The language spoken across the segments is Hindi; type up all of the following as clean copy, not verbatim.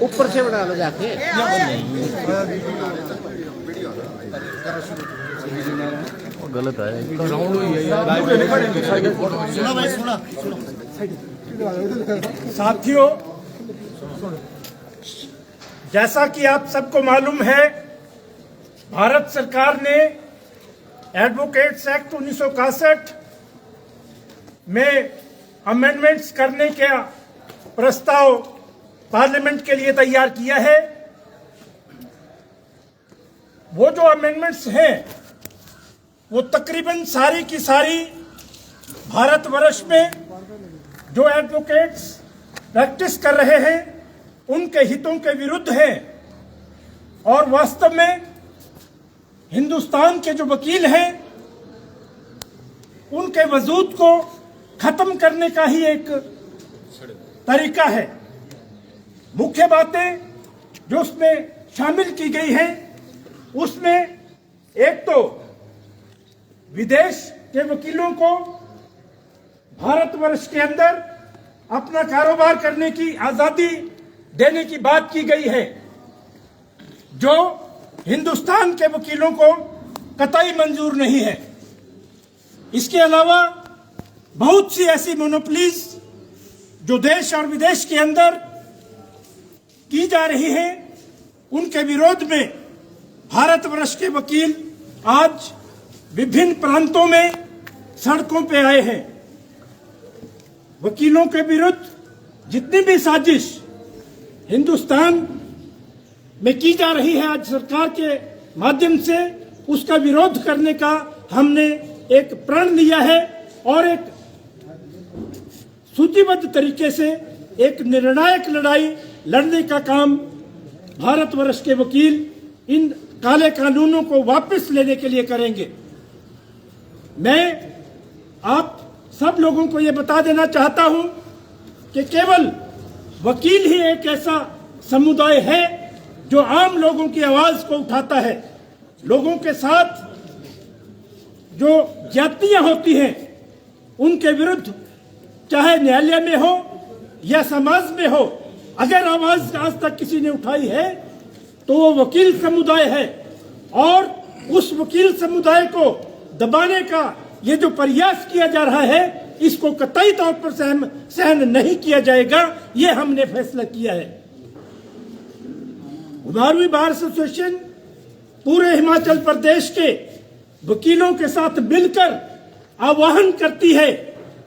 ऊपर से बना लो जाके। गलत है, राउंड हुई है यार। साथियों, जैसा कि आप सबको मालूम है, भारत सरकार ने एडवोकेट्स एक्ट 1961 में अमेंडमेंट्स करने का प्रस्ताव पार्लियामेंट के लिए तैयार किया है। वो जो अमेंडमेंट्स हैं वो तकरीबन सारी की सारी भारतवर्ष में जो एडवोकेट्स प्रैक्टिस कर रहे हैं उनके हितों के विरुद्ध हैं और वास्तव में हिंदुस्तान के जो वकील हैं उनके वजूद को खत्म करने का ही एक तरीका है। मुख्य बातें जो उसमें शामिल की गई हैं उसमें एक तो विदेश के वकीलों को भारतवर्ष के अंदर अपना कारोबार करने की आजादी देने की बात की गई है, जो हिंदुस्तान के वकीलों को कतई मंजूर नहीं है। इसके अलावा बहुत सी ऐसी मोनोपोलीज जो देश और विदेश के अंदर की जा रही है, उनके विरोध में भारतवर्ष के वकील आज विभिन्न प्रांतों में सड़कों पे आए हैं। वकीलों के विरुद्ध जितनी भी साजिश हिंदुस्तान में की जा रही है आज सरकार के माध्यम से, उसका विरोध करने का हमने एक प्रण लिया है और एक सूचीबद्ध तरीके से एक निर्णायक लड़ाई लड़ने का काम भारतवर्ष के वकील इन काले कानूनों को वापस लेने के लिए करेंगे। मैं आप सब लोगों को यह बता देना चाहता हूं कि केवल वकील ही एक ऐसा समुदाय है जो आम लोगों की आवाज को उठाता है। लोगों के साथ जो ज्यादतियां होती हैं उनके विरुद्ध चाहे न्यायालय में हो या समाज में हो, अगर आवाज आज तक किसी ने उठाई है तो वो वकील समुदाय है और उस वकील समुदाय को दबाने का ये जो प्रयास किया जा रहा है इसको कतई तौर पर सहन नहीं किया जाएगा। ये हमने फैसला किया है। 12वीं बार एसोसिएशन पूरे हिमाचल प्रदेश के वकीलों के साथ मिलकर आह्वान करती है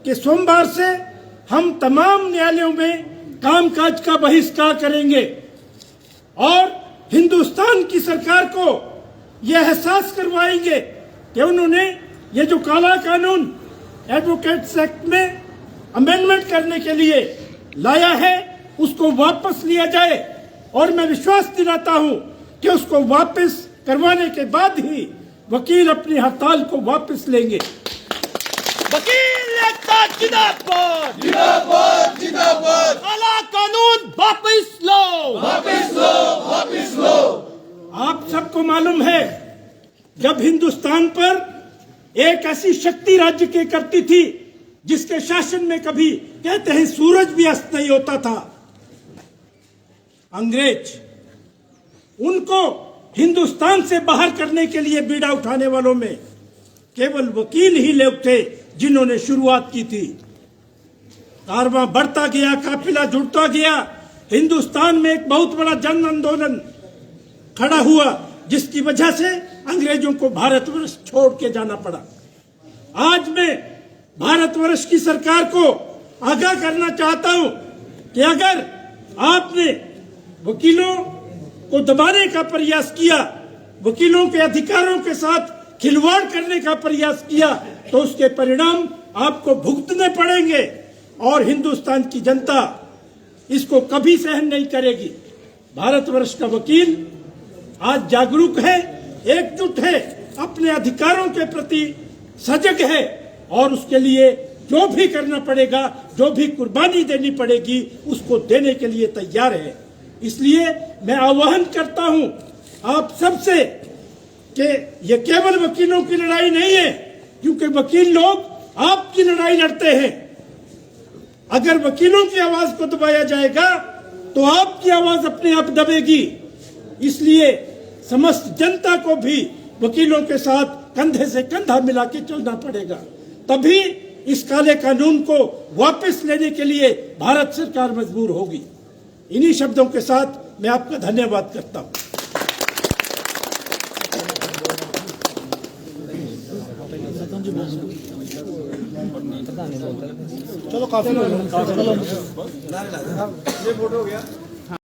कि सोमवार से हम तमाम न्यायालयों में कामकाज का बहिष्कार करेंगे और हिंदुस्तान की सरकार को यह एहसास करवाएंगे कि उन्होंने ये जो काला कानून एडवोकेट्स एक्ट में अमेंडमेंट करने के लिए लाया है उसको वापस लिया जाए और मैं विश्वास दिलाता हूं कि उसको वापस करवाने के बाद ही वकील अपनी हड़ताल को वापस लेंगे। वकील एकता जिंदाबाद, जिंदाबाद जिंदाबाद। काला कानून वापस लो, वापस लो, वापस लो। आप सबको मालूम है जब हिंदुस्तान पर एक ऐसी शक्ति राज्य के करती थी जिसके शासन में कभी कहते हैं सूरज भी अस्त नहीं होता था, अंग्रेज, उनको हिंदुस्तान से बाहर करने के लिए बीड़ा उठाने वालों में केवल वकील ही लोग थे जिन्होंने शुरुआत की थी। कारवां बढ़ता गया, काफिला जुड़ता गया, हिंदुस्तान में एक बहुत बड़ा जन आंदोलन खड़ा हुआ जिसकी वजह से अंग्रेजों को भारतवर्ष छोड़ के जाना पड़ा। आज मैं भारतवर्ष की सरकार को आगाह करना चाहता हूं कि अगर आपने वकीलों को दबाने का प्रयास किया, वकीलों के अधिकारों के साथ खिलवाड़ करने का प्रयास किया तो उसके परिणाम आपको भुगतने पड़ेंगे और हिंदुस्तान की जनता इसको कभी सहन नहीं करेगी। भारतवर्ष का वकील आज जागरूक है, एकजुट है, अपने अधिकारों के प्रति सजग है और उसके लिए जो भी करना पड़ेगा, जो भी कुर्बानी देनी पड़ेगी, उसको देने के लिए तैयार है। इसलिए मैं आह्वान करता हूं आप सबसे कि ये केवल वकीलों की लड़ाई नहीं है, क्योंकि वकील लोग आपकी लड़ाई लड़ते हैं। अगर वकीलों की आवाज को दबाया जाएगा तो आपकी आवाज अपने आप दबेगी। इसलिए समस्त जनता को भी वकीलों के साथ कंधे से कंधा मिला के चलना पड़ेगा, तभी इस काले कानून को वापस लेने के लिए भारत सरकार मजबूर होगी। इन्हीं शब्दों के साथ मैं आपका धन्यवाद करता हूं। चलो काफी हो गया। ये वोट हो गया।